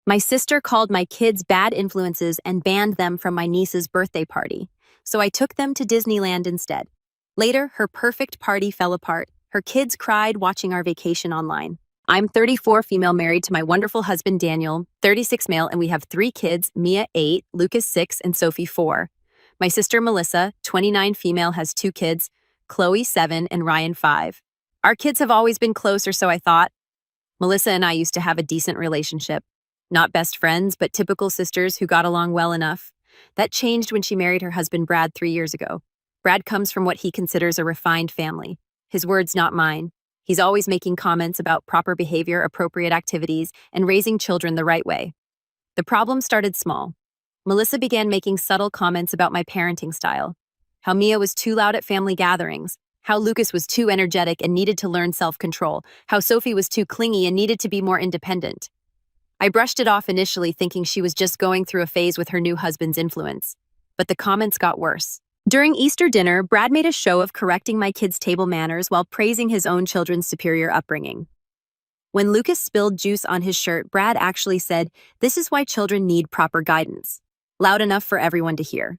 My sister called my kids bad influences and banned them from my niece's birthday party, so I took them to Disneyland instead. Later, her perfect party fell apart. Her kids cried watching our vacation online. I'm 34, female, married to my wonderful husband Daniel, 36, male, and we have 3 kids, Mia 8, Lucas 6, and Sophie 4. My sister Melissa, 29, female, has 2 kids, Chloe 7 and Ryan 5. Our kids have always been close, or so I thought. Melissa and I used to have a decent relationship. Not best friends, but typical sisters who got along well enough. That changed when she married her husband Brad 3 years ago. Brad comes from what he considers a refined family. His words, not mine. He's always making comments about proper behavior, appropriate activities, and raising children the right way. The problem started small. Melissa began making subtle comments about my parenting style. How Mia was too loud at family gatherings. How Lucas was too energetic and needed to learn self-control. How Sophie was too clingy and needed to be more independent. I brushed it off initially, thinking she was just going through a phase with her new husband's influence. But the comments got worse. During Easter dinner, Brad made a show of correcting my kids' table manners while praising his own children's superior upbringing. When Lucas spilled juice on his shirt, Brad actually said, "This is why children need proper guidance." Loud enough for everyone to hear.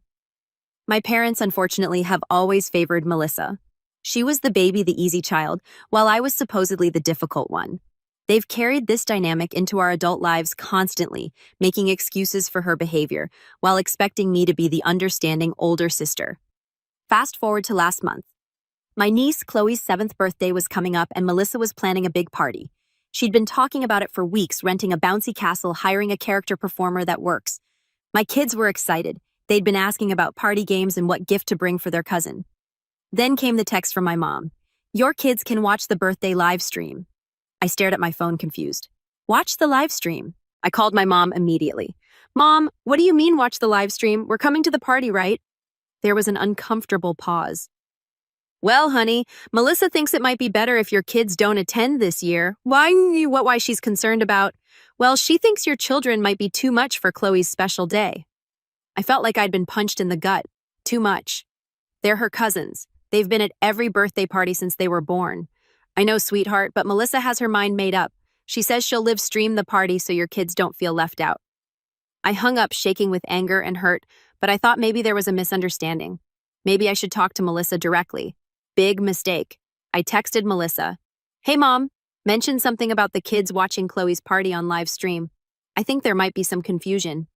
My parents, unfortunately, have always favored Melissa. She was the baby, the easy child, while I was supposedly the difficult one. They've carried this dynamic into our adult lives constantly, making excuses for her behavior, while expecting me to be the understanding older sister. Fast forward to last month. My niece Chloe's 7th birthday was coming up and Melissa was planning a big party. She'd been talking about it for weeks, renting a bouncy castle, hiring a character performer that works. My kids were excited. They'd been asking about party games and what gift to bring for their cousin. Then came the text from my mom. "Your kids can watch the birthday live stream." I stared at my phone confused. "Watch the live stream." I called my mom immediately. "Mom, what do you mean watch the live stream? We're coming to the party, right?" There was an uncomfortable pause. "Well, honey, Melissa thinks it might be better if your kids don't attend this year." Why she's concerned about? Well, she thinks your children might be too much for Chloe's special day. I felt like I'd been punched in the gut. Too much. They're her cousins. They've been at every birthday party since they were born. I know, sweetheart, but Melissa has her mind made up. She says she'll live stream the party so your kids don't feel left out. I hung up, shaking with anger and hurt, but I thought maybe there was a misunderstanding. Maybe I should talk to Melissa directly. Big mistake. I texted Melissa. "Hey, Mom, mention something about the kids watching Chloe's party on live stream. I think there might be some confusion."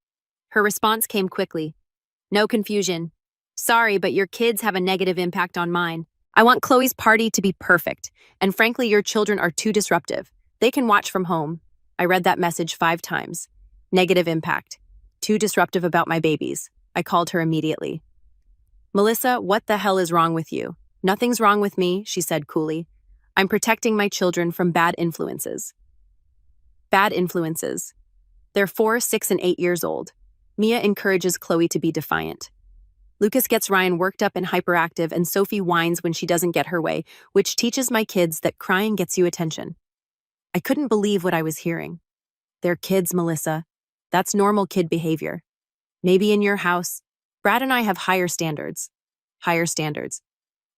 Her response came quickly. "No confusion. Sorry, but your kids have a negative impact on mine. I want Chloe's party to be perfect, and frankly, your children are too disruptive. They can watch from home." I read that message 5 times. Negative impact. Too disruptive about my babies. I called her immediately. "Melissa, what the hell is wrong with you?" "Nothing's wrong with me," she said coolly. "I'm protecting my children from bad influences." Bad influences. They're 4, 6, and 8 years old. Mia encourages Chloe to be defiant. Lucas gets Ryan worked up and hyperactive, and Sophie whines when she doesn't get her way, which teaches my kids that crying gets you attention. I couldn't believe what I was hearing. They're kids, Melissa. That's normal kid behavior. Maybe in your house. Brad and I have higher standards. Higher standards.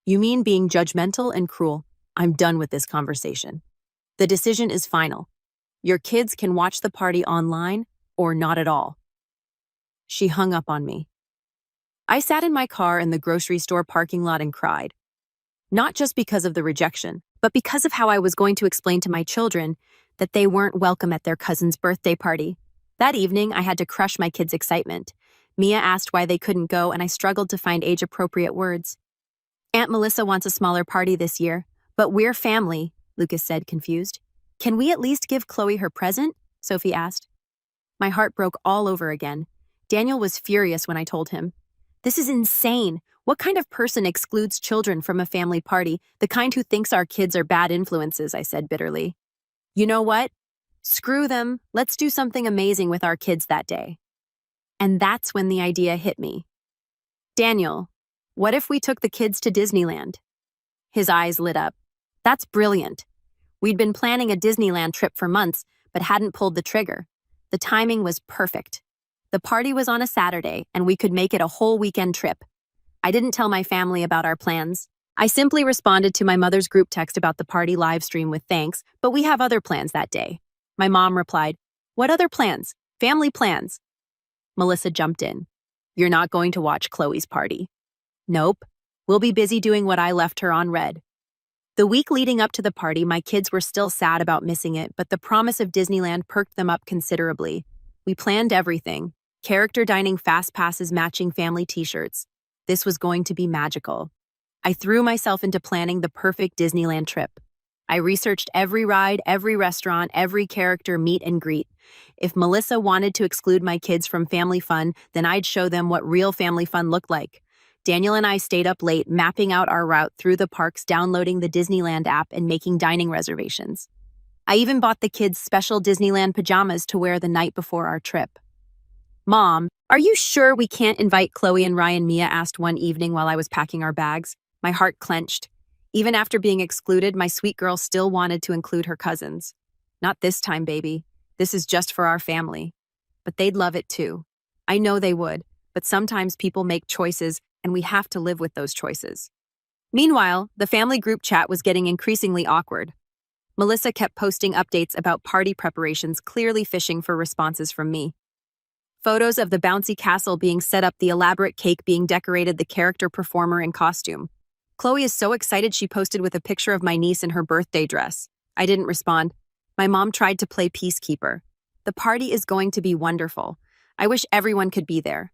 You mean being judgmental and cruel? I'm done with this conversation. The decision is final. Your kids can watch the party online or not at all. She hung up on me. I sat in my car in the grocery store parking lot and cried. Not just because of the rejection, but because of how I was going to explain to my children that they weren't welcome at their cousin's birthday party. That evening, I had to crush my kids' excitement. Mia asked why they couldn't go, and I struggled to find age-appropriate words. "Aunt Melissa wants a smaller party this year, but we're family," Lucas said, confused. "Can we at least give Chloe her present?" Sophie asked. My heart broke all over again. Daniel was furious when I told him. "This is insane. What kind of person excludes children from a family party? The kind who thinks our kids are bad influences," I said bitterly. "You know what? Screw them. Let's do something amazing with our kids that day." And that's when the idea hit me. "Daniel, what if we took the kids to Disneyland?" His eyes lit up. "That's brilliant. We'd been planning a Disneyland trip for months, but hadn't pulled the trigger. The timing was perfect. The party was on a Saturday, and we could make it a whole weekend trip. I didn't tell my family about our plans. I simply responded to my mother's group text about the party live stream with thanks, but we have other plans that day. My mom replied, "What other plans?" Family plans. Melissa jumped in. You're not going to watch Chloe's party. Nope. We'll be busy doing what I left her on red. The week leading up to the party, my kids were still sad about missing it, but the promise of Disneyland perked them up considerably. We planned everything. Character dining fast passes matching family t-shirts. This was going to be magical. I threw myself into planning the perfect Disneyland trip. I researched every ride, every restaurant, every character meet and greet. If Melissa wanted to exclude my kids from family fun, then I'd show them what real family fun looked like. Daniel and I stayed up late, mapping out our route through the parks, downloading the Disneyland app, and making dining reservations. I even bought the kids special Disneyland pajamas to wear the night before our trip. Mom, are you sure we can't invite Chloe and Ryan? Mia asked one evening while I was packing our bags. My heart clenched. Even after being excluded, my sweet girl still wanted to include her cousins. Not this time, baby. This is just for our family. But they'd love it too. I know they would, but sometimes people make choices and we have to live with those choices. Meanwhile, the family group chat was getting increasingly awkward. Melissa kept posting updates about party preparations, clearly fishing for responses from me. Photos of the bouncy castle being set up, the elaborate cake being decorated, the character performer in costume. Chloe is so excited she posted with a picture of my niece in her birthday dress. I didn't respond. My mom tried to play peacekeeper. The party is going to be wonderful. I wish everyone could be there.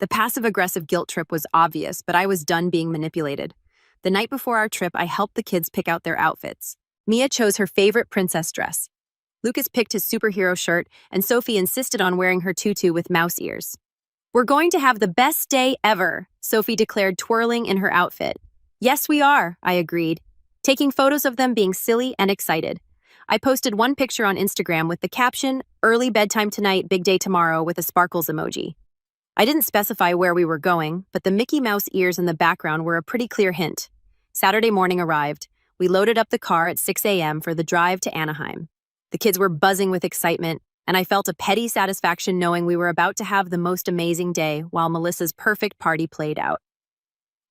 The passive-aggressive guilt trip was obvious, but I was done being manipulated. The night before our trip, I helped the kids pick out their outfits. Mia chose her favorite princess dress. Lucas picked his superhero shirt, and Sophie insisted on wearing her tutu with mouse ears. We're going to have the best day ever, Sophie declared, twirling in her outfit. Yes, we are, I agreed, taking photos of them being silly and excited. I posted one picture on Instagram with the caption, "Early bedtime tonight, big day tomorrow," with a sparkles emoji. I didn't specify where we were going, but the Mickey Mouse ears in the background were a pretty clear hint. Saturday morning arrived. We loaded up the car at 6 a.m. for the drive to Anaheim. The kids were buzzing with excitement, and I felt a petty satisfaction knowing we were about to have the most amazing day while Melissa's perfect party played out.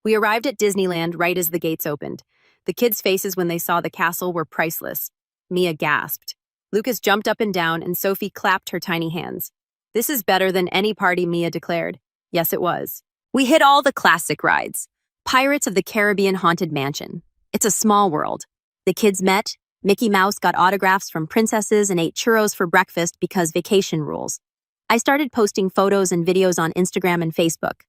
We arrived at Disneyland right as the gates opened. The kids' faces when they saw the castle were priceless. Mia gasped. Lucas jumped up and down, and Sophie clapped her tiny hands. This is better than any party, Mia declared. Yes, it was. We hit all the classic rides. Pirates of the Caribbean Haunted Mansion. It's a small world. The kids met. Mickey Mouse got autographs from princesses and ate churros for breakfast because vacation rules. I started posting photos and videos on Instagram and Facebook.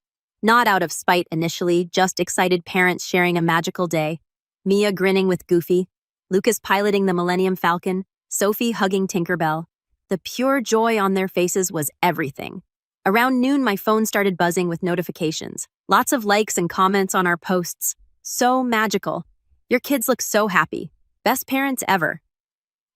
Not out of spite initially, just excited parents sharing a magical day. Mia grinning with Goofy, Lucas piloting the Millennium Falcon, Sophie hugging Tinkerbell. The pure joy on their faces was everything. Around noon, my phone started buzzing with notifications. Lots of likes and comments on our posts. So magical. Your kids look so happy. Best parents ever.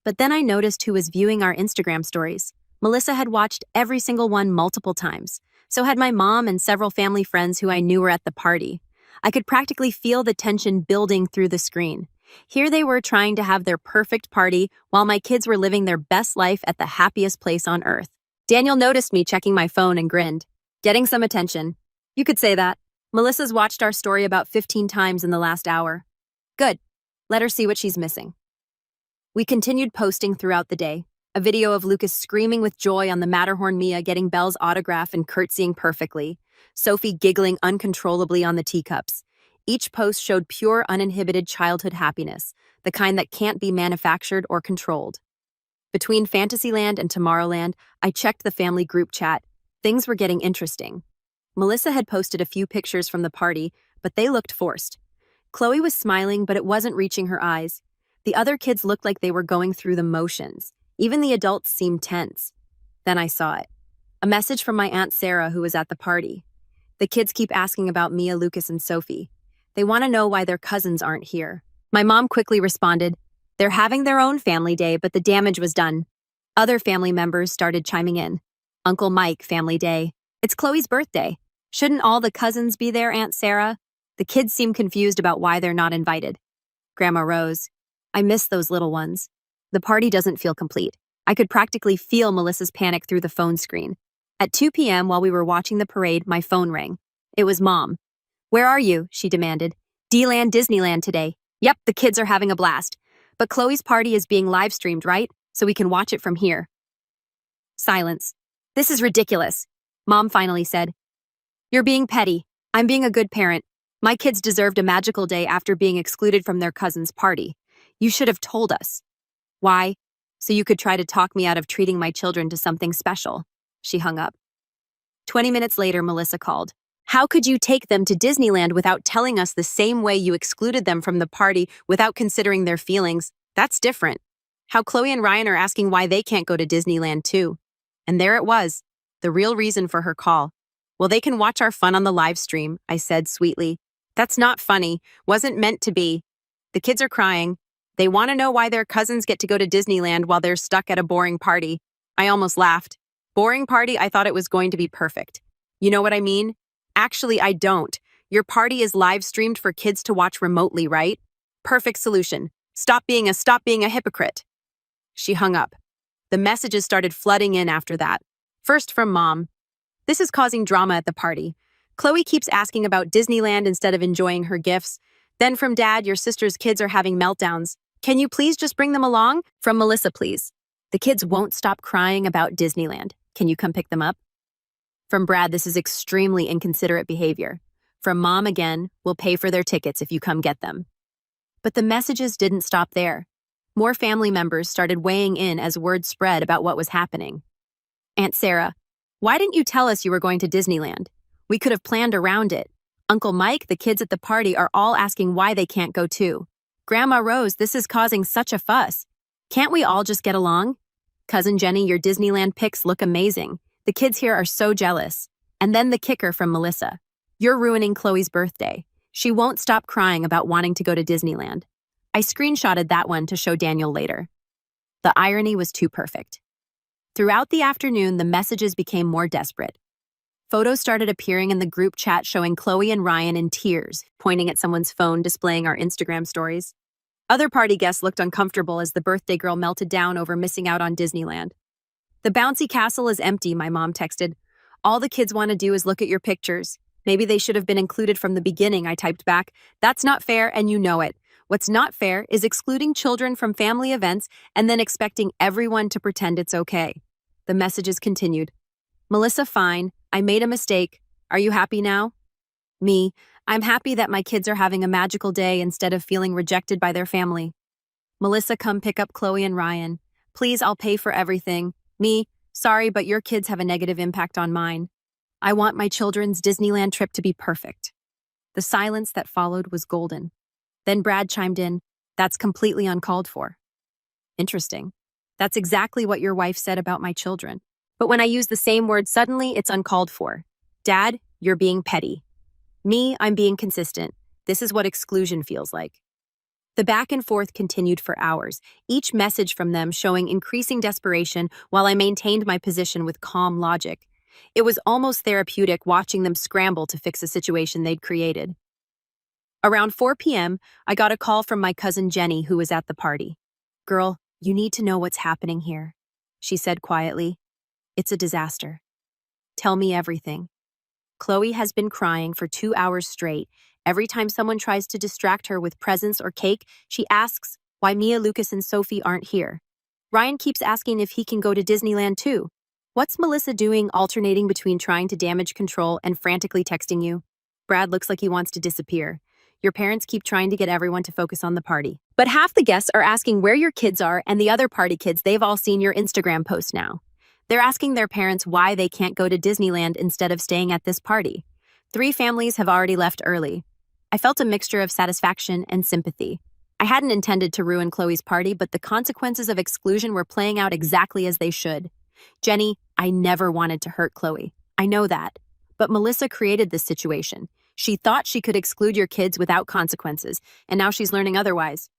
But then I noticed who was viewing our Instagram stories. Melissa had watched every single one multiple times. So had my mom and several family friends who I knew were at the party. I could practically feel the tension building through the screen. Here they were trying to have their perfect party while my kids were living their best life at the happiest place on earth. Daniel noticed me checking my phone and grinned. Getting some attention. You could say that. Melissa's watched our story about 15 times in the last hour. Good. Let her see what she's missing. We continued posting throughout the day. A video of Lucas screaming with joy on the Matterhorn, Mia getting Belle's autograph and curtsying perfectly, Sophie giggling uncontrollably on the teacups. Each post showed pure, uninhibited childhood happiness, the kind that can't be manufactured or controlled. Between Fantasyland and Tomorrowland, I checked the family group chat. Things were getting interesting. Melissa had posted a few pictures from the party, but they looked forced. Chloe was smiling, but it wasn't reaching her eyes. The other kids looked like they were going through the motions. Even the adults seemed tense. Then I saw it. A message from my Aunt Sarah, who was at the party. The kids keep asking about Mia, Lucas, and Sophie. They want to know why their cousins aren't here. My mom quickly responded, "They're having their own family day, but the damage was done." Other family members started chiming in. Uncle Mike, family day. It's Chloe's birthday. Shouldn't all the cousins be there, Aunt Sarah? The kids seem confused about why they're not invited. Grandma Rose, I miss those little ones. The party doesn't feel complete. I could practically feel Melissa's panic through the phone screen. At 2 p.m. while we were watching the parade, my phone rang. It was Mom. "Where are you?" she demanded. "D-Land, Disneyland today." "Yep, the kids are having a blast. But Chloe's party is being live-streamed, right? So we can watch it from here." Silence. This is ridiculous, Mom finally said. You're being petty. I'm being a good parent. My kids deserved a magical day after being excluded from their cousin's party. You should have told us. Why? So you could try to talk me out of treating my children to something special. She hung up. 20 minutes later, Melissa called. How could you take them to Disneyland without telling us the same way you excluded them from the party without considering their feelings? That's different. How Chloe and Ryan are asking why they can't go to Disneyland too. And there it was, the real reason for her call. Well, they can watch our fun on the live stream, I said sweetly. That's not funny. Wasn't meant to be. The kids are crying. They want to know why their cousins get to go to Disneyland while they're stuck at a boring party. I almost laughed. Boring party? I thought it was going to be perfect. You know what I mean? Actually, I don't. Your party is live streamed for kids to watch remotely, right? Perfect solution. Stop being a hypocrite. She hung up. The messages started flooding in after that. First from Mom. This is causing drama at the party. Chloe keeps asking about Disneyland instead of enjoying her gifts. Then from Dad, your sister's kids are having meltdowns. Can you please just bring them along? From Melissa, please. The kids won't stop crying about Disneyland. Can you come pick them up? From Brad, this is extremely inconsiderate behavior. From Mom again, we'll pay for their tickets if you come get them. But the messages didn't stop there. More family members started weighing in as word spread about what was happening. Aunt Sarah, why didn't you tell us you were going to Disneyland? We could have planned around it. Uncle Mike, the kids at the party are all asking why they can't go too. Grandma Rose, this is causing such a fuss. Can't we all just get along? Cousin Jenny, your Disneyland pics look amazing. The kids here are so jealous. And then the kicker from Melissa. You're ruining Chloe's birthday. She won't stop crying about wanting to go to Disneyland. I screenshotted that one to show Daniel later. The irony was too perfect. Throughout the afternoon, the messages became more desperate. Photos started appearing in the group chat showing Chloe and Ryan in tears, pointing at someone's phone displaying our Instagram stories. Other party guests looked uncomfortable as the birthday girl melted down over missing out on Disneyland. The bouncy castle is empty, my mom texted. All the kids want to do is look at your pictures. Maybe they should have been included from the beginning, I typed back. That's not fair, and you know it. What's not fair is excluding children from family events and then expecting everyone to pretend it's okay. The messages continued. Melissa, fine. I made a mistake. Are you happy now? Me, I'm happy that my kids are having a magical day instead of feeling rejected by their family. Melissa, come pick up Chloe and Ryan. Please, I'll pay for everything. Me, sorry, but your kids have a negative impact on mine. I want my children's Disneyland trip to be perfect. The silence that followed was golden. Then Brad chimed in, that's completely uncalled for. Interesting. That's exactly what your wife said about my children. But when I use the same word suddenly, it's uncalled for. Dad, you're being petty. Me, I'm being consistent. This is what exclusion feels like. The back and forth continued for hours, each message from them showing increasing desperation while I maintained my position with calm logic. It was almost therapeutic watching them scramble to fix a situation they'd created. Around 4 p.m., I got a call from my cousin Jenny, who was at the party. Girl, you need to know what's happening here, she said quietly. It's a disaster. Tell me everything. Chloe has been crying for 2 hours straight. Every time someone tries to distract her with presents or cake, she asks why Mia, Lucas, and Sophie aren't here. Ryan keeps asking if he can go to Disneyland too. What's Melissa doing alternating between trying to damage control and frantically texting you? Brad looks like he wants to disappear. Your parents keep trying to get everyone to focus on the party. But half the guests are asking where your kids are, and the other party kids, they've all seen your Instagram post now. They're asking their parents why they can't go to Disneyland instead of staying at this party. 3 families have already left early. I felt a mixture of satisfaction and sympathy. I hadn't intended to ruin Chloe's party, but the consequences of exclusion were playing out exactly as they should. Jenny, I never wanted to hurt Chloe. I know that. But Melissa created this situation. She thought she could exclude your kids without consequences, and now she's learning otherwise.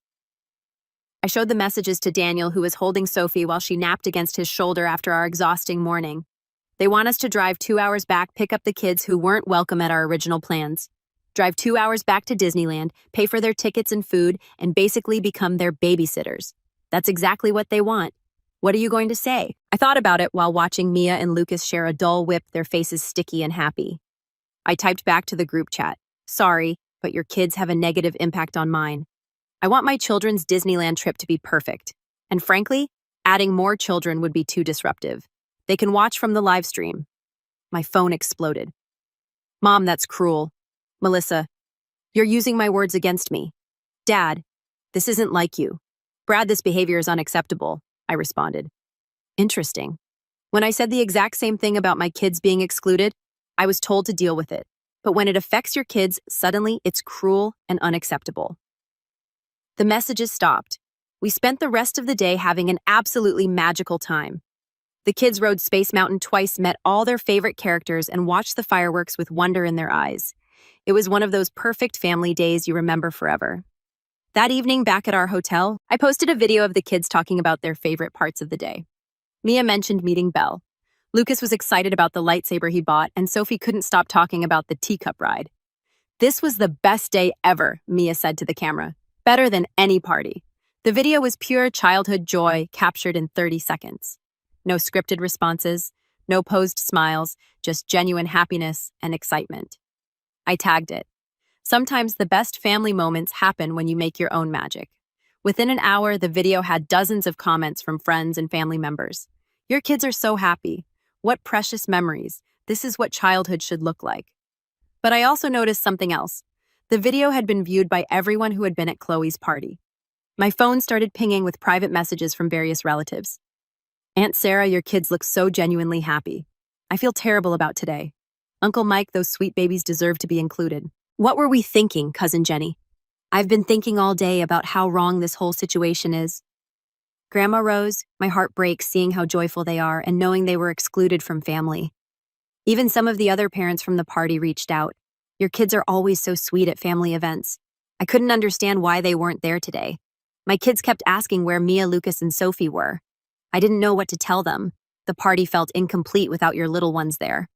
I showed the messages to Daniel, who was holding Sophie while she napped against his shoulder after our exhausting morning. They want us to drive 2 hours back, pick up the kids who weren't welcome at our original plans. Drive 2 hours back to Disneyland, pay for their tickets and food, and basically become their babysitters. That's exactly what they want. What are you going to say? I thought about it while watching Mia and Lucas share a dull whip, their faces sticky and happy. I typed back to the group chat, sorry, but your kids have a negative impact on mine. I want my children's Disneyland trip to be perfect. And frankly, adding more children would be too disruptive. They can watch from the live stream. My phone exploded. Mom, that's cruel. Melissa, you're using my words against me. Dad, this isn't like you. Brad, this behavior is unacceptable, I responded. Interesting. When I said the exact same thing about my kids being excluded, I was told to deal with it. But when it affects your kids, suddenly it's cruel and unacceptable. The messages stopped. We spent the rest of the day having an absolutely magical time. The kids rode Space Mountain twice, met all their favorite characters, and watched the fireworks with wonder in their eyes. It was one of those perfect family days you remember forever. That evening, back at our hotel, I posted a video of the kids talking about their favorite parts of the day. Mia mentioned meeting Belle. Lucas was excited about the lightsaber he bought, and Sophie couldn't stop talking about the teacup ride. This was the best day ever, Mia said to the camera. Better than any party. The video was pure childhood joy captured in 30 seconds. No scripted responses, no posed smiles, just genuine happiness and excitement. I tagged it. Sometimes the best family moments happen when you make your own magic. Within an hour, the video had dozens of comments from friends and family members. Your kids are so happy. What precious memories. This is what childhood should look like. But I also noticed something else. The video had been viewed by everyone who had been at Chloe's party. My phone started pinging with private messages from various relatives. Aunt Sarah, your kids look so genuinely happy. I feel terrible about today. Uncle Mike, those sweet babies deserve to be included. What were we thinking, Cousin Jenny? I've been thinking all day about how wrong this whole situation is. Grandma Rose, my heart breaks seeing how joyful they are and knowing they were excluded from family. Even some of the other parents from the party reached out. Your kids are always so sweet at family events. I couldn't understand why they weren't there today. My kids kept asking where Mia, Lucas, and Sophie were. I didn't know what to tell them. The party felt incomplete without your little ones there.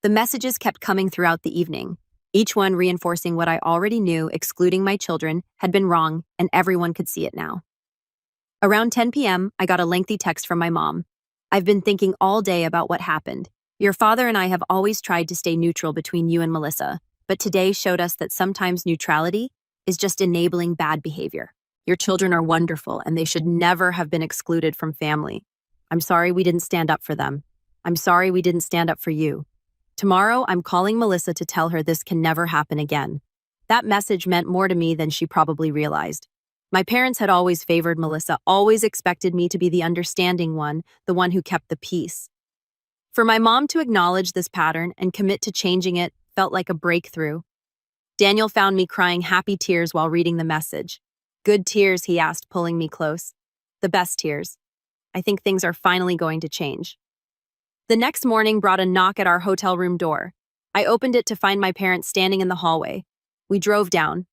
The messages kept coming throughout the evening, each one reinforcing what I already knew, excluding my children, had been wrong, and everyone could see it now. Around 10 p.m., I got a lengthy text from my mom. I've been thinking all day about what happened. Your father and I have always tried to stay neutral between you and Melissa, but today showed us that sometimes neutrality is just enabling bad behavior. Your children are wonderful, and they should never have been excluded from family. I'm sorry we didn't stand up for them. I'm sorry we didn't stand up for you. Tomorrow, I'm calling Melissa to tell her this can never happen again. That message meant more to me than she probably realized. My parents had always favored Melissa, always expected me to be the understanding one, the one who kept the peace. For my mom to acknowledge this pattern and commit to changing it felt like a breakthrough. Daniel found me crying happy tears while reading the message. Good tears, he asked, pulling me close. The best tears. I think things are finally going to change. The next morning brought a knock at our hotel room door. I opened it to find my parents standing in the hallway. We drove down.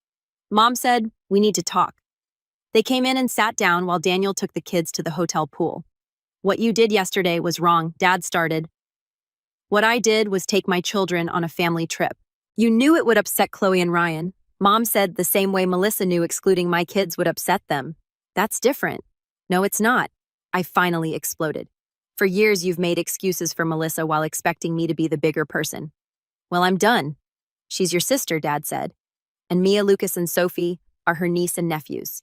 Mom said, "We need to talk." They came in and sat down while Daniel took the kids to the hotel pool. "What you did yesterday was wrong," Dad started. "What I did was take my children on a family trip. You knew it would upset Chloe and Ryan. Mom said the same way Melissa knew excluding my kids would upset them. That's different." "No, it's not." I finally exploded. "For years you've made excuses for Melissa while expecting me to be the bigger person." "Well, I'm done." "She's your sister," Dad said. "And Mia, Lucas, and Sophie are her niece and nephews."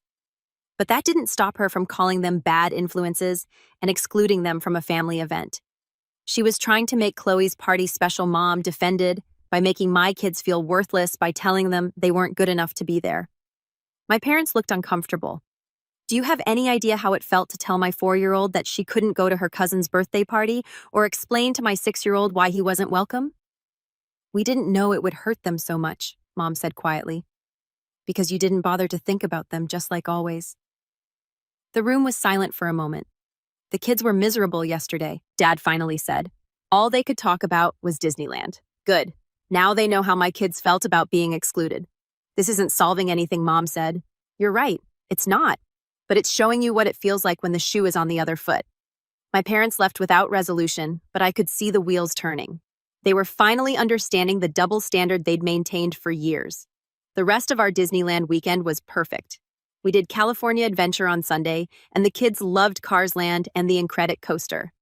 But that didn't stop her from calling them bad influences and excluding them from a family event. She was trying to make Chloe's party special mom defended by making my kids feel worthless by telling them they weren't good enough to be there. My parents looked uncomfortable. Do you have any idea how it felt to tell my 4-year-old that she couldn't go to her cousin's birthday party or explain to my 6-year-old why he wasn't welcome? "We didn't know it would hurt them so much," Mom said quietly. "Because you didn't bother to think about them, just like always." The room was silent for a moment. "The kids were miserable yesterday," Dad finally said. "All they could talk about was Disneyland." "Good. Now they know how my kids felt about being excluded." "This isn't solving anything," Mom said. "You're right. It's not. But it's showing you what it feels like when the shoe is on the other foot." My parents left without resolution, but I could see the wheels turning. They were finally understanding the double standard they'd maintained for years. The rest of our Disneyland weekend was perfect. We did California Adventure on Sunday, and the kids loved Cars Land and the Askreddit coaster.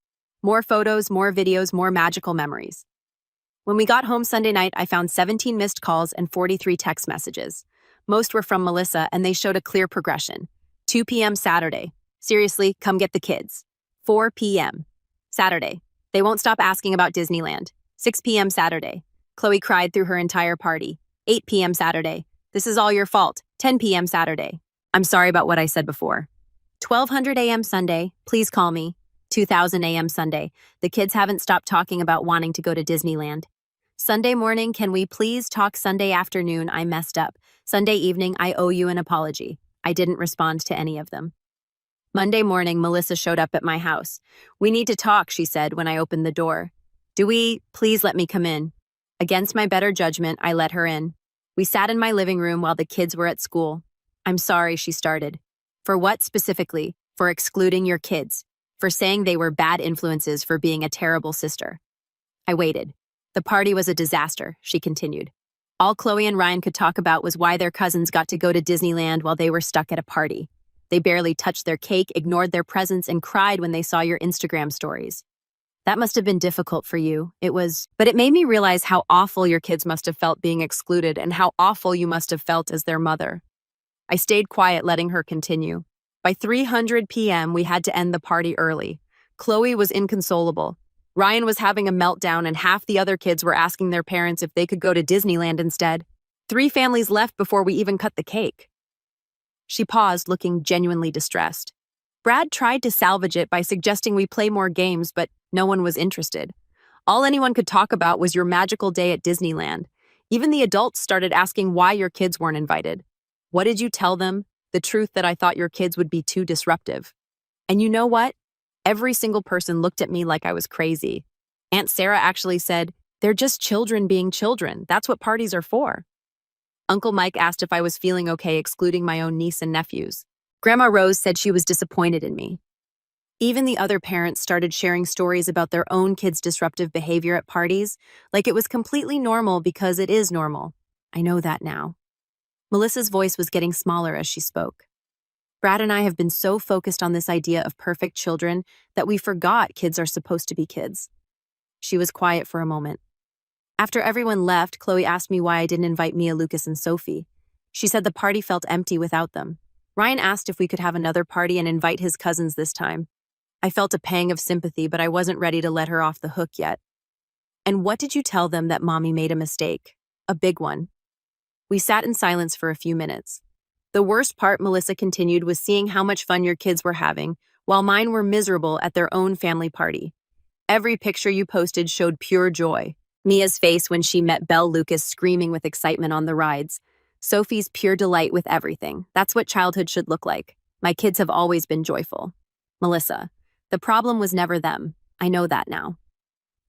More photos, more videos, more magical memories. When we got home Sunday night, I found 17 missed calls and 43 text messages. Most were from Melissa, and they showed a clear progression. 2 p.m. Saturday. "Seriously, come get the kids." 4 p.m. Saturday. They won't stop asking about Disneyland. 6 p.m. Saturday. Chloe cried through her entire party. 8 p.m. Saturday. This is all your fault. 10 p.m. Saturday. I'm sorry about what I said before. 1200 a.m. Sunday. Please call me. 2000 a.m. Sunday. The kids haven't stopped talking about wanting to go to Disneyland. Sunday morning, can we please talk? Sunday afternoon, I messed up. Sunday evening, I owe you an apology. I didn't respond to any of them. Monday morning, Melissa showed up at my house. We need to talk, she said when I opened the door. Please let me come in. Against my better judgment, I let her in. We sat in my living room while the kids were at school. I'm sorry, she started. For what specifically? For excluding your kids. For saying they were bad influences, for being a terrible sister. I waited. The party was a disaster, she continued. All Chloe and Ryan could talk about was why their cousins got to go to Disneyland while they were stuck at a party. They barely touched their cake, ignored their presents, and cried when they saw your Instagram stories. That must have been difficult for you. But it made me realize how awful your kids must have felt being excluded and how awful you must have felt as their mother. I stayed quiet, letting her continue. By 3:00 p.m., we had to end the party early. Chloe was inconsolable. Ryan was having a meltdown, and half the other kids were asking their parents if they could go to Disneyland instead. 3 families left before we even cut the cake. She paused, looking genuinely distressed. Brad tried to salvage it by suggesting we play more games, but no one was interested. All anyone could talk about was your magical day at Disneyland. Even the adults started asking why your kids weren't invited. What did you tell them? The truth that I thought your kids would be too disruptive. And you know what? Every single person looked at me like I was crazy. Aunt Sarah actually said, "They're just children being children. That's what parties are for." Uncle Mike asked if I was feeling okay excluding my own niece and nephews. Grandma Rose said she was disappointed in me. Even the other parents started sharing stories about their own kids' disruptive behavior at parties, like it was completely normal because it is normal. I know that now. Melissa's voice was getting smaller as she spoke. Brad and I have been so focused on this idea of perfect children that we forgot kids are supposed to be kids. She was quiet for a moment. After everyone left, Chloe asked me why I didn't invite Mia, Lucas, and Sophie. She said the party felt empty without them. Ryan asked if we could have another party and invite his cousins this time. I felt a pang of sympathy, but I wasn't ready to let her off the hook yet. And what did you tell them? That Mommy made a mistake? A big one. We sat in silence for a few minutes. The worst part, Melissa continued, was seeing how much fun your kids were having, while mine were miserable at their own family party. Every picture you posted showed pure joy. Mia's face when she met Belle Lucas screaming with excitement on the rides. Sophie's pure delight with everything. That's what childhood should look like. My kids have always been joyful. Melissa, the problem was never them. I know that now.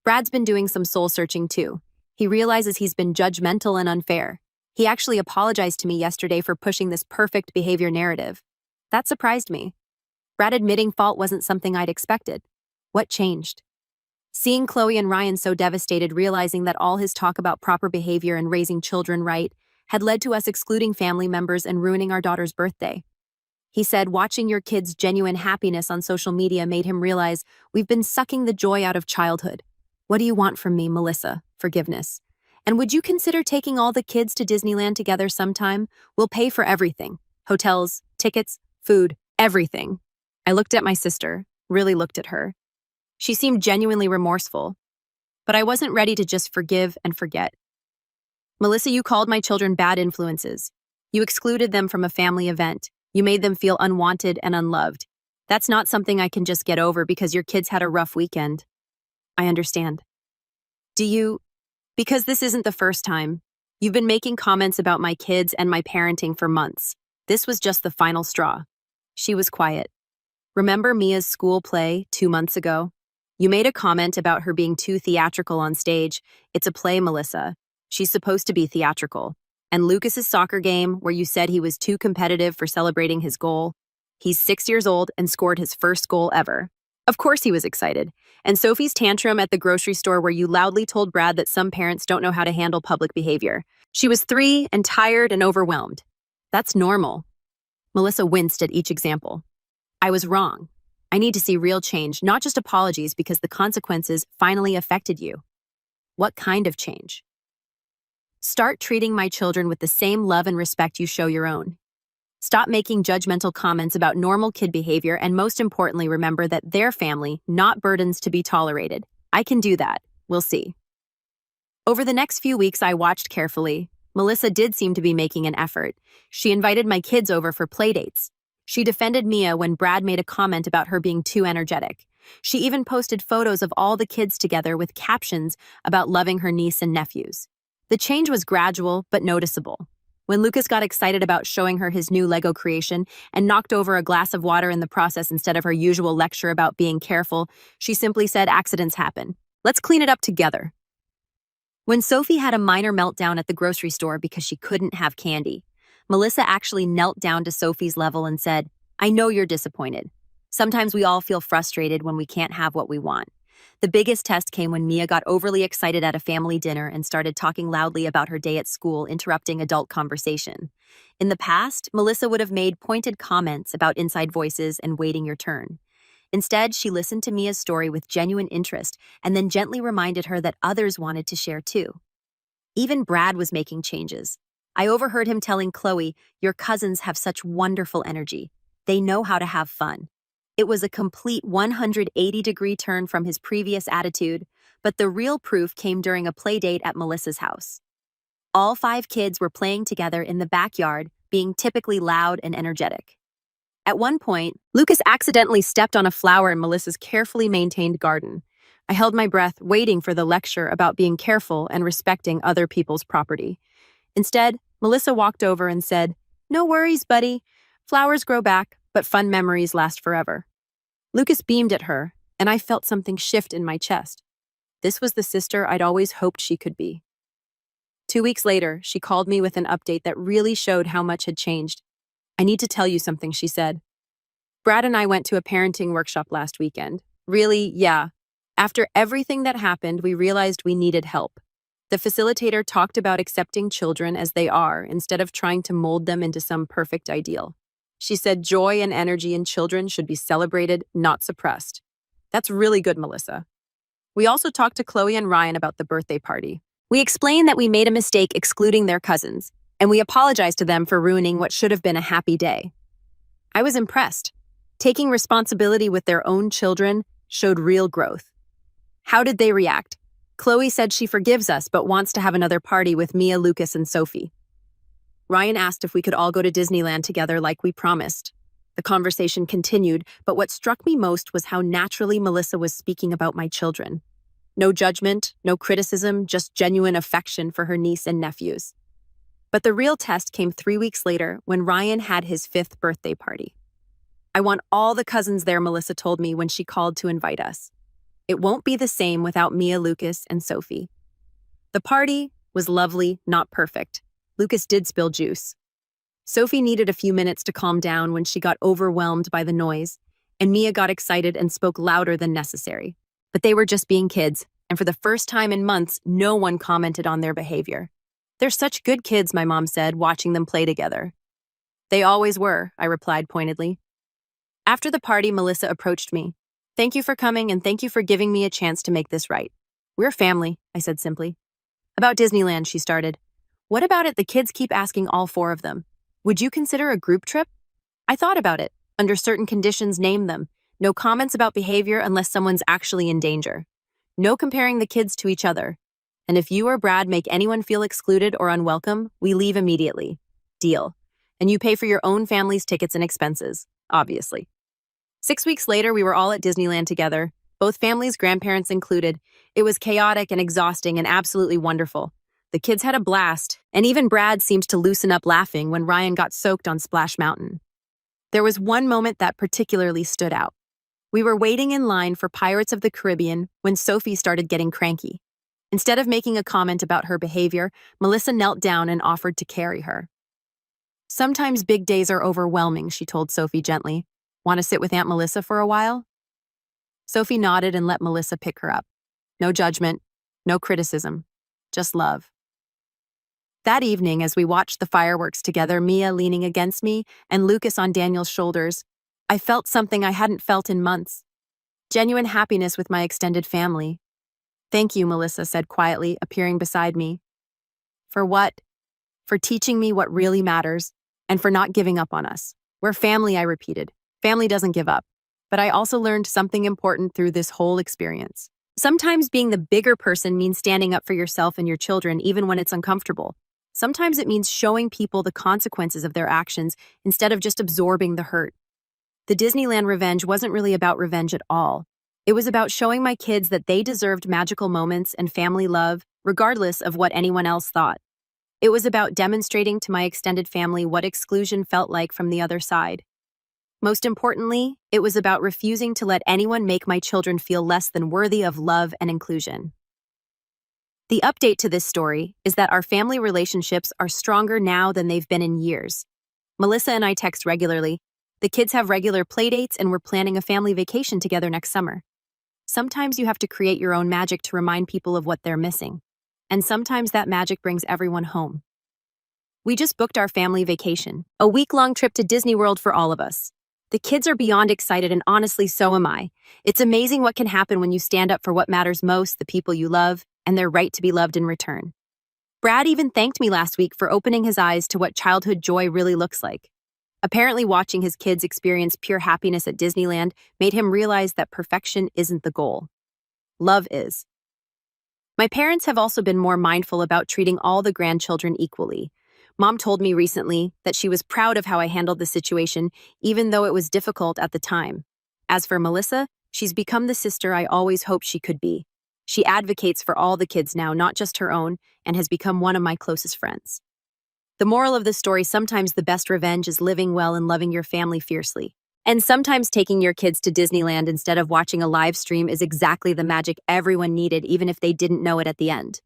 Brad's been doing some soul-searching too. He realizes he's been judgmental and unfair. He actually apologized to me yesterday for pushing this perfect behavior narrative. That surprised me. Brad admitting fault wasn't something I'd expected. What changed? Seeing Chloe and Ryan so devastated, realizing that all his talk about proper behavior and raising children right had led to us excluding family members and ruining our daughter's birthday. He said watching your kids' genuine happiness on social media made him realize we've been sucking the joy out of childhood. What do you want from me, Melissa? Forgiveness. And would you consider taking all the kids to Disneyland together sometime? We'll pay for everything. Hotels, tickets, food, everything. I looked at my sister, really looked at her. She seemed genuinely remorseful, but I wasn't ready to just forgive and forget. Melissa, you called my children bad influences. You excluded them from a family event. You made them feel unwanted and unloved. That's not something I can just get over because your kids had a rough weekend. I understand. Because this isn't the first time. You've been making comments about my kids and my parenting for months. This was just the final straw. She was quiet. Remember Mia's school play 2 months ago? You made a comment about her being too theatrical on stage. It's a play, Melissa. She's supposed to be theatrical. And Lucas's soccer game, where you said he was too competitive for celebrating his goal. He's 6 years old and scored his first goal ever. Of course he was excited. And Sophie's tantrum at the grocery store, where you loudly told Brad that some parents don't know how to handle public behavior. She was 3 and tired and overwhelmed. That's normal. Melissa winced at each example. I was wrong. I need to see real change, not just apologies, because the consequences finally affected you. What kind of change? Start treating my children with the same love and respect you show your own. Stop making judgmental comments about normal kid behavior, and most importantly, remember that they're family, not burdens to be tolerated. I can do that. We'll see. Over the next few weeks, I watched carefully. Melissa did seem to be making an effort. She invited my kids over for playdates. She defended Mia when Brad made a comment about her being too energetic. She even posted photos of all the kids together with captions about loving her niece and nephews. The change was gradual but noticeable. When Lucas got excited about showing her his new Lego creation and knocked over a glass of water in the process instead of her usual lecture about being careful, she simply said, "Accidents happen. Let's clean it up together." When Sophie had a minor meltdown at the grocery store because she couldn't have candy, Melissa actually knelt down to Sophie's level and said, "I know you're disappointed. Sometimes we all feel frustrated when we can't have what we want." The biggest test came when Mia got overly excited at a family dinner and started talking loudly about her day at school, interrupting adult conversation. In the past, Melissa would have made pointed comments about inside voices and waiting your turn. Instead, she listened to Mia's story with genuine interest and then gently reminded her that others wanted to share too. Even Brad was making changes. I overheard him telling Chloe, "Your cousins have such wonderful energy. They know how to have fun." It was a complete 180-degree turn from his previous attitude, but the real proof came during a play date at Melissa's house. All 5 kids were playing together in the backyard, being typically loud and energetic. At one point, Lucas accidentally stepped on a flower in Melissa's carefully maintained garden. I held my breath, waiting for the lecture about being careful and respecting other people's property. Instead, Melissa walked over and said, "No worries, buddy. Flowers grow back, but fun memories last forever." Lucas beamed at her, and I felt something shift in my chest. This was the sister I'd always hoped she could be. 2 weeks later, she called me with an update that really showed how much had changed. "I need to tell you something," she said. "Brad and I went to a parenting workshop last weekend. Really, yeah. After everything that happened, we realized we needed help. The facilitator talked about accepting children as they are instead of trying to mold them into some perfect ideal. She said joy and energy in children should be celebrated, not suppressed. That's really good, Melissa." We also talked to Chloe and Ryan about the birthday party. We explained that we made a mistake excluding their cousins, and we apologized to them for ruining what should have been a happy day. I was impressed. Taking responsibility with their own children showed real growth. How did they react? Chloe said she forgives us but wants to have another party with Mia, Lucas, and Sophie. Ryan asked if we could all go to Disneyland together like we promised. The conversation continued, but what struck me most was how naturally Melissa was speaking about my children. No judgment, no criticism, just genuine affection for her niece and nephews. But the real test came 3 weeks later when Ryan had his 5th birthday party. "I want all the cousins there," Melissa told me when she called to invite us. "It won't be the same without Mia, Lucas, and Sophie." The party was lovely, not perfect. Lucas did spill juice. Sophie needed a few minutes to calm down when she got overwhelmed by the noise, and Mia got excited and spoke louder than necessary. But they were just being kids, and for the first time in months, no one commented on their behavior. "They're such good kids," my mom said, watching them play together. "They always were," I replied pointedly. After the party, Melissa approached me. "Thank you for coming, and thank you for giving me a chance to make this right." "We're family," I said simply. "About Disneyland," she started. "What about it? The kids keep asking all 4 of them. Would you consider a group trip?" I thought about it. Under certain conditions, name them. No comments about behavior unless someone's actually in danger. No comparing the kids to each other. And if you or Brad make anyone feel excluded or unwelcome, we leave immediately. Deal. And you pay for your own family's tickets and expenses, obviously. 6 weeks later, we were all at Disneyland together, both families, grandparents included. It was chaotic and exhausting and absolutely wonderful. The kids had a blast, and even Brad seemed to loosen up laughing when Ryan got soaked on Splash Mountain. There was one moment that particularly stood out. We were waiting in line for Pirates of the Caribbean when Sophie started getting cranky. Instead of making a comment about her behavior, Melissa knelt down and offered to carry her. "Sometimes big days are overwhelming," she told Sophie gently. "Want to sit with Aunt Melissa for a while?" Sophie nodded and let Melissa pick her up. No judgment, no criticism, just love. That evening, as we watched the fireworks together, Mia leaning against me and Lucas on Daniel's shoulders, I felt something I hadn't felt in months. Genuine happiness with my extended family. "Thank you," Melissa said quietly, appearing beside me. "For what?" "For teaching me what really matters, and for not giving up on us. We're family," I repeated. "Family doesn't give up." But I also learned something important through this whole experience. Sometimes being the bigger person means standing up for yourself and your children, even when it's uncomfortable. Sometimes it means showing people the consequences of their actions instead of just absorbing the hurt. The Disneyland revenge wasn't really about revenge at all. It was about showing my kids that they deserved magical moments and family love, regardless of what anyone else thought. It was about demonstrating to my extended family what exclusion felt like from the other side. Most importantly, it was about refusing to let anyone make my children feel less than worthy of love and inclusion. The update to this story is that our family relationships are stronger now than they've been in years. Melissa and I text regularly. The kids have regular playdates, and we're planning a family vacation together next summer. Sometimes you have to create your own magic to remind people of what they're missing. And sometimes that magic brings everyone home. We just booked our family vacation, a week-long trip to Disney World for all of us. The kids are beyond excited, and honestly, so am I. It's amazing what can happen when you stand up for what matters most, the people you love, and their right to be loved in return. Brad even thanked me last week for opening his eyes to what childhood joy really looks like. Apparently, watching his kids experience pure happiness at Disneyland made him realize that perfection isn't the goal. Love is. My parents have also been more mindful about treating all the grandchildren equally. Mom told me recently that she was proud of how I handled the situation, even though it was difficult at the time. As for Melissa, she's become the sister I always hoped she could be. She advocates for all the kids now, not just her own, and has become one of my closest friends. The moral of the story: sometimes the best revenge is living well and loving your family fiercely. And sometimes taking your kids to Disneyland instead of watching a live stream is exactly the magic everyone needed, even if they didn't know it at the end.